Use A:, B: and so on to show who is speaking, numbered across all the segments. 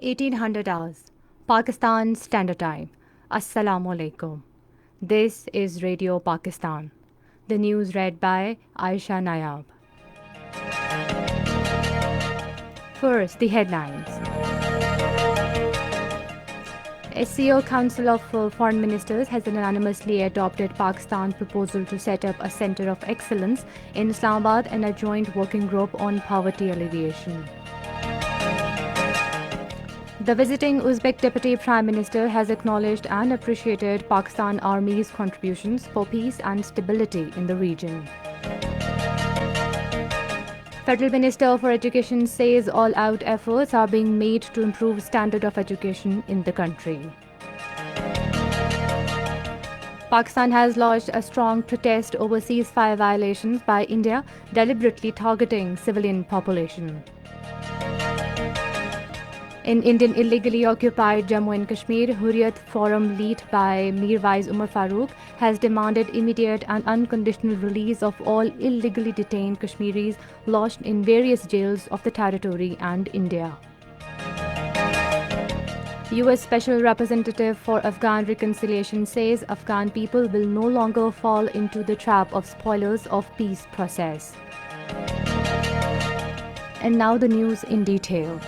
A: 1800 hours, Pakistan Standard Time. Assalamu alaikum. This is Radio Pakistan. The news read by Aisha Nayab. First, the headlines. SCO Council of Foreign Ministers has unanimously adopted Pakistan's proposal to set up a Centre of Excellence in Islamabad and a joint working group on poverty alleviation. The visiting Uzbek Deputy Prime Minister has acknowledged and appreciated Pakistan Army's contributions for peace and stability in the region. Federal Minister for Education says all-out efforts are being made to improve standard of education in the country. Pakistan has lodged a strong protest over ceasefire violations by India, deliberately targeting civilian population. In Indian illegally occupied Jammu and Kashmir, Hurriyat Forum led by Mirwais Umar Farooq has demanded immediate and unconditional release of all illegally detained Kashmiris lodged in various jails of the territory and India. U.S. Special Representative for Afghan Reconciliation says Afghan people will no longer fall into the trap of spoilers of peace process. And now the news in detail.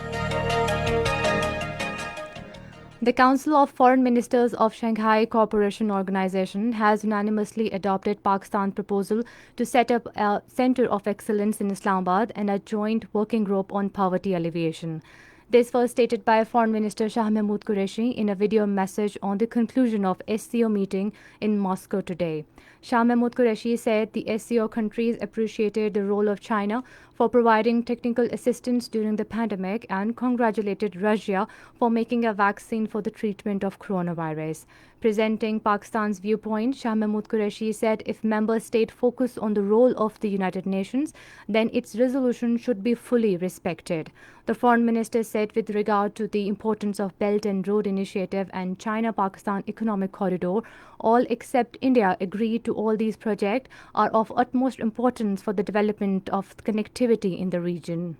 A: The Council of Foreign Ministers of Shanghai Cooperation Organization has unanimously adopted Pakistan's proposal to set up a Centre of Excellence in Islamabad and a joint working group on poverty alleviation. This was stated by Foreign Minister Shah Mahmood Qureshi in a video message on the conclusion of SCO meeting in Moscow today. Shah Mahmood Qureshi said the SCO countries appreciated the role of China for providing technical assistance during the pandemic and congratulated Russia for making a vaccine for the treatment of coronavirus. Presenting Pakistan's viewpoint, Shah Mahmood Qureshi said if member states focus on the role of the United Nations, then its resolution should be fully respected. The foreign minister said with regard to the importance of Belt and Road Initiative and China-Pakistan Economic Corridor, all except India agreed to all these projects are of utmost importance for the development of connectivity in the region.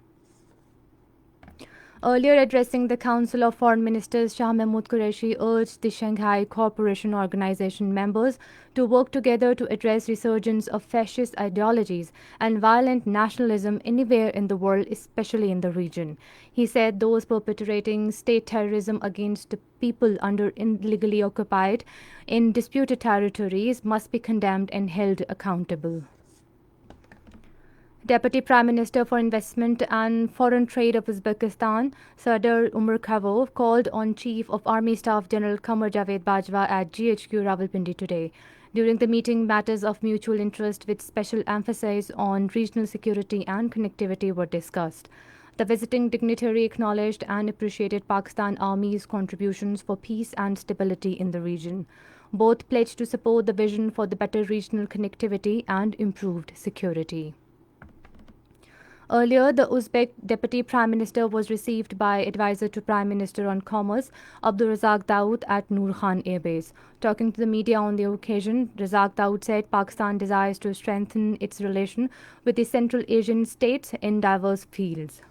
A: Earlier addressing the Council of Foreign Ministers, Shah Mahmood Qureshi urged the Shanghai Cooperation Organization members to work together to address resurgence of fascist ideologies and violent nationalism anywhere in the world, especially in the region. He said those perpetrating state terrorism against the people under illegally occupied in disputed territories must be condemned and held accountable. Deputy Prime Minister for Investment and Foreign Trade of Uzbekistan, Sardar Umarkhavov, called on Chief of Army Staff General Qamar Javed Bajwa at GHQ Rawalpindi today. During the meeting, matters of mutual interest with special emphasis on regional security and connectivity were discussed. The visiting dignitary acknowledged and appreciated Pakistan Army's contributions for peace and stability in the region. Both pledged to support the vision for the better regional connectivity and improved security. Earlier, the Uzbek Deputy Prime Minister was received by Advisor to Prime Minister on Commerce, Abdul Razak Dawood, at Noor Khan Air Base. Talking to the media on the occasion, Razak Dawood said Pakistan desires to strengthen its relation with the Central Asian states in diverse fields.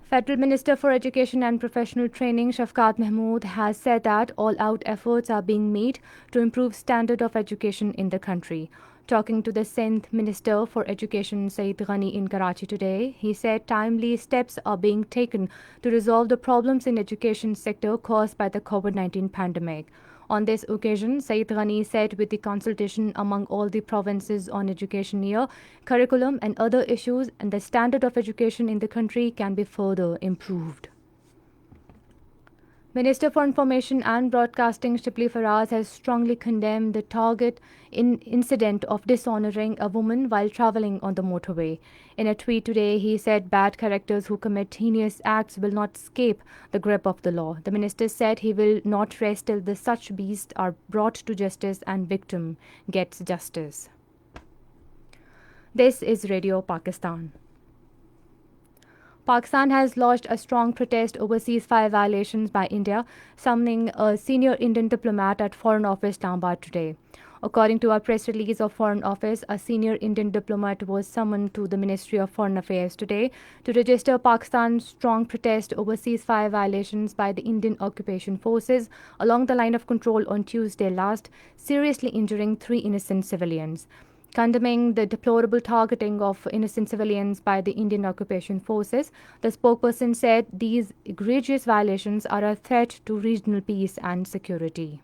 A: Federal Minister for Education and Professional Training Shafqat Mahmood has said that all-out efforts are being made to improve standard of education in the country. Talking to the Sindh Minister for Education Saeed Ghani in Karachi today, he said timely steps are being taken to resolve the problems in education sector caused by the COVID-19 pandemic. On this occasion, Saeed Ghani said with the consultation among all the provinces on education year, curriculum and other issues and the standard of education in the country can be further improved. Minister for Information and Broadcasting Shibli Faraz has strongly condemned the target incident of dishonouring a woman while travelling on the motorway. In a tweet today, he said bad characters who commit heinous acts will not escape the grip of the law. The minister said he will not rest till the such beasts are brought to justice and victim gets justice. This is Radio Pakistan. Pakistan has lodged a strong protest over ceasefire violations by India, summoning a senior Indian diplomat at Foreign Office Islamabad today. According to a press release of Foreign Office, a senior Indian diplomat was summoned to the Ministry of Foreign Affairs today to register Pakistan's strong protest over ceasefire violations by the Indian occupation forces along the line of control on Tuesday last, seriously injuring 3 innocent civilians. Condemning the deplorable targeting of innocent civilians by the Indian occupation forces, the spokesperson said these egregious violations are a threat to regional peace and security.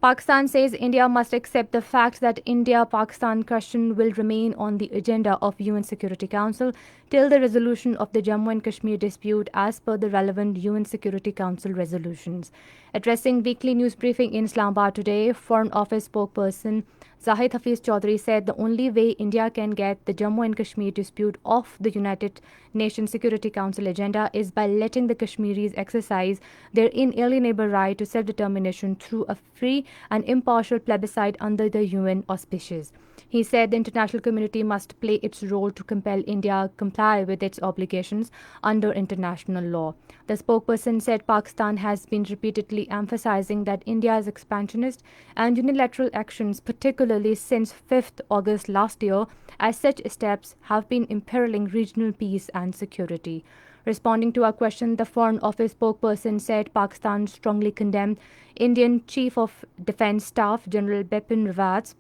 A: Pakistan says India must accept the fact that India-Pakistan question will remain on the agenda of UN Security Council till the resolution of the Jammu and Kashmir dispute as per the relevant UN Security Council resolutions. Addressing weekly news briefing in Islamabad today, Foreign Office spokesperson Zahid Hafiz Chaudhry said the only way India can get the Jammu and Kashmir dispute off the United Nations Security Council agenda is by letting the Kashmiris exercise their inalienable right to self-determination through a free and impartial plebiscite under the UN auspices. He said the international community must play its role to compel India comply with its obligations under international law. The spokesperson said Pakistan has been repeatedly emphasizing that India's expansionist and unilateral actions, particularly since 5th August last year, as such steps have been imperiling regional peace and security. Responding to a question, the Foreign Office spokesperson said Pakistan strongly condemned Indian Chief of Defence Staff General Bipin Rawat's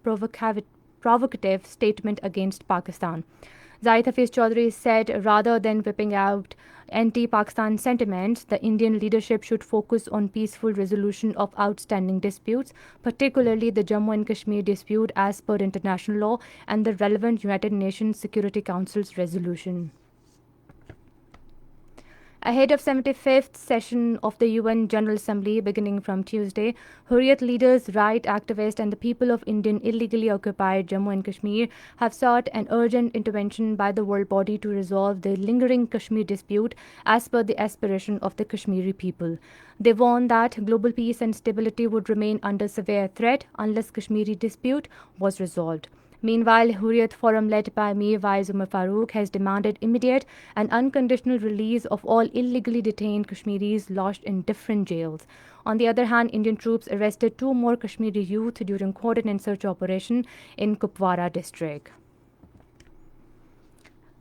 A: provocative statement against Pakistan. Zahid Hafiz Chaudhry said rather than whipping out anti-Pakistan sentiments, the Indian leadership should focus on peaceful resolution of outstanding disputes, particularly the Jammu and Kashmir dispute as per international law and the relevant United Nations Security Council's resolution. Ahead of 75th session of the UN General Assembly beginning from Tuesday, Hurriyat leaders, right activists and the people of Indian illegally occupied Jammu and Kashmir have sought an urgent intervention by the world body to resolve the lingering Kashmir dispute as per the aspiration of the Kashmiri people. They warned that global peace and stability would remain under severe threat unless Kashmiri dispute was resolved. Meanwhile, Hurriyat Forum led by Mir Wais Umar Farooq has demanded immediate and unconditional release of all illegally detained Kashmiris lodged in different jails. On the other hand, Indian troops arrested 2 more Kashmiri youth during coordinated search operation in Kupwara district.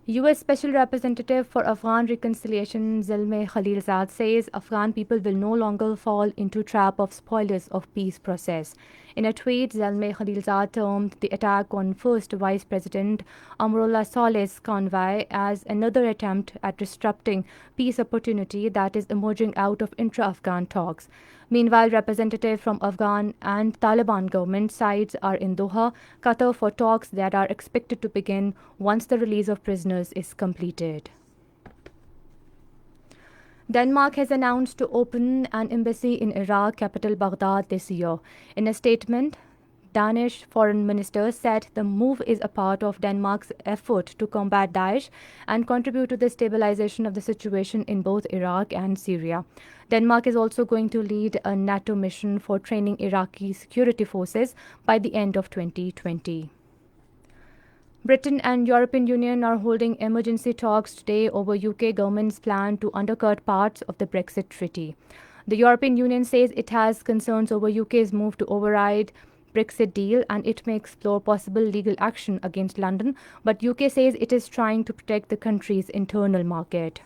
A: U.S. Special Representative for Afghan Reconciliation Zalmay Khalilzad says Afghan people will no longer fall into trap of spoilers of peace process. In a tweet, Zalmay Khalilzad termed the attack on First Vice President Amrullah Saleh's convoy as another attempt at disrupting peace opportunity that is emerging out of intra-Afghan talks. Meanwhile, representatives from Afghan and Taliban government sides are in Doha, Qatar for talks that are expected to begin once the release of prisoners is completed. Denmark has announced to open an embassy in Iraq capital Baghdad this year. In a statement, Danish foreign minister said the move is a part of Denmark's effort to combat Daesh and contribute to the stabilization of the situation in both Iraq and Syria. Denmark is also going to lead a NATO mission for training Iraqi security forces by the end of 2020. Britain and European Union are holding emergency talks today over UK government's plan to undercut parts of the Brexit treaty. The European Union says it has concerns over UK's move to override Brexit deal and it may explore possible legal action against London, but UK says it is trying to protect the country's internal market.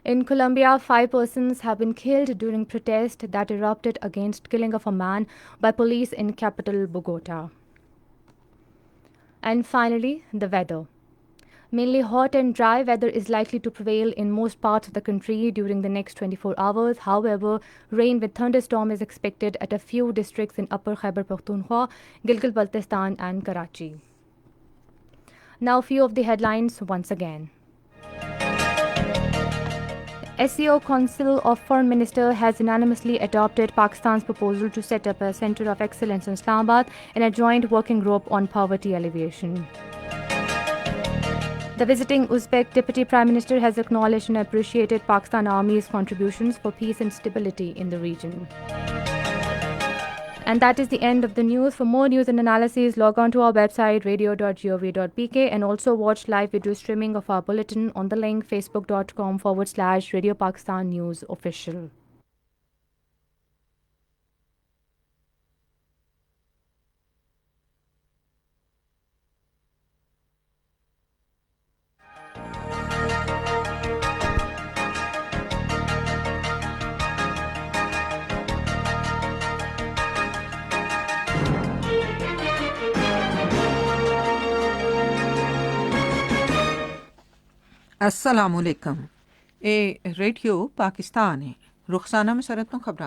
A: In Colombia, 5 persons have been killed during protests that erupted against killing of a man by police in capital Bogota. And finally, the weather. Mainly hot and dry weather is likely to prevail in most parts of the country during the next 24 hours. However, rain with thunderstorm is expected at a few districts in Upper Khyber Pakhtunkhwa, Gilgit-Baltistan and Karachi. Now, few of the headlines once again. SCO Council of Foreign Ministers has unanimously adopted Pakistan's proposal to set up a Centre of Excellence in Islamabad in a joint working group on poverty alleviation. The visiting Uzbek Deputy Prime Minister has acknowledged and appreciated Pakistan Army's contributions for peace and stability in the region. And that is the end of the news. For more news and analysis, log on to our website radio.gov.pk and also watch live video streaming of our bulletin on the link facebook.com/Radio Pakistan News Official.
B: अस्सलामुअलैकुम। ਇਹ radio Pakistan ਹੈ। ਰੁਖਸਾਨਾ ਮਸਰਤ ਤੋਂ ਖਬਰਾਂ